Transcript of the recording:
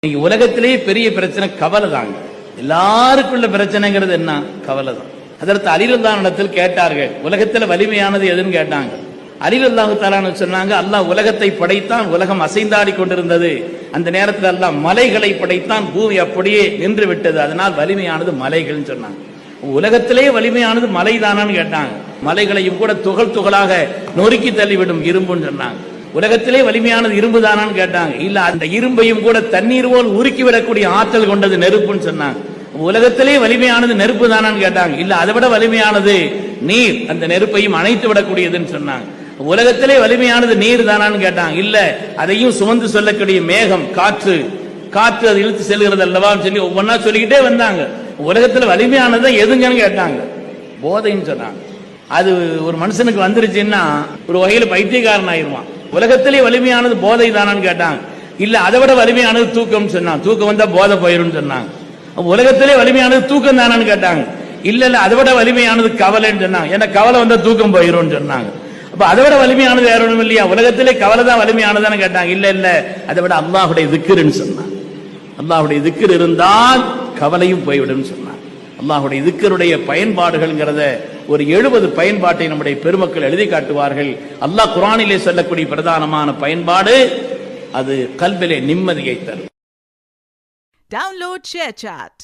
இன்னைக்கு உலகத்திலேயே பெரிய பிரச்சனை கவலை தாங்க. எல்லாருக்குள்ள பிரச்சனைங்கிறது என்ன? கவலை தான். அதற்கு அலிரல்லாஹு இடத்தில் கேட்டார்கள், உலகத்தில் வலிமையானது எதுன்னு கேட்டாங்க. அலிரல்லாஹு தஆலா சொன்னாங்க, அல்லாஹ் உலகத்தை படைத்தான், உலகம் அசைந்தாடி கொண்டிருந்தது. அந்த நேரத்தில் அல்லாஹ் மலைகளை படைத்தான், பூமி அப்படியே நின்று விட்டது, அதனால் வலிமையானது மலைகள் சொன்னாங்க. உலகத்திலேயே வலிமையானது மலை தானான்னு கேட்டாங்க. மலைகளையும் கூட துகள் துகளாக நொறுக்கி தள்ளிவிடும் இரும்புன்னு சொன்னாங்க. உலகத்திலே வலிமையானது இரும்பு தானான்னு கேட்டாங்க. இல்ல, அந்த இரும்பையும் கூட தண்ணீர் போல் உருக்கி விடக்கூடிய ஆற்றல் கொண்டது நெருப்புன்னு சொன்னாங்க. உலகத்திலே வலிமையானது நெருப்பு தானான்னு கேட்டாங்க. இல்ல, அதை விட வலிமையானது நீர், அந்த நெருப்பையும் அணைத்து விடக்கூடியதுன்னு சொன்னாங்க. உலகத்திலே வலிமையானது நீர் தானான்னு கேட்டாங்க. இல்ல, அதையும் சுமந்து சொல்லக்கூடிய மேகம், காற்று, காற்று அது இழுத்து செல்கிறது அல்லவான்னு சொல்லி ஒவ்வொன்னா சொல்லிக்கிட்டே வந்தாங்க. உலகத்துல வலிமையானது எதுங்கன்னு கேட்டாங்க. போதைன்னு சொன்னாங்க. அது ஒரு மனுஷனுக்கு வந்துருச்சுன்னா ஒரு வகையில பைத்தியக்காரன் ஆயிருவான். உலகத்திலே வலிமையானது போதை தானான்னு கேட்டாங்க. இல்ல, அதை விட வலிமையானது தூக்கம் சொன்னாங்க. தூக்கம் வந்தா போதை போயிரும் சொன்னாங்க. உலகத்திலே வலிமையானது தூக்கம் தானான்னு கேட்டாங்க. இல்ல இல்ல, அதை விட வலிமையானது கவலைன்னு சொன்னாங்க. ஏன்னா கவலை வந்தா தூக்கம் போயிரும் சொன்னாங்க. அப்ப அதை விட வலிமையானது வேற ஒண்ணும் இல்லையா? உலகத்திலே கவலை தான் வலிமையானதான்னு கேட்டாங்க. இல்ல இல்ல, அதை விட அல்லாஹ்வுடைய திக்ருன்னு சொன்னாங்க. அல்லாஹ்வுடைய திக்ர் இருந்தால் கவலையும் போய்விடும் சொன்னாங்க. அல்லாஹ்வுடைய திக்ருடைய பயன்பாடுகள்ங்கிறத ஒரு 70 பயன்பாட்டை நம்முடைய பெருமக்கள் எழுதி காட்டுவார்கள். அல்லாஹ் குர்ஆனிலே சொல்லக்கூடிய பிரதானமான பயன்பாடு அது கல்பிலே நிம்மதியை தரும். Download ShareChat.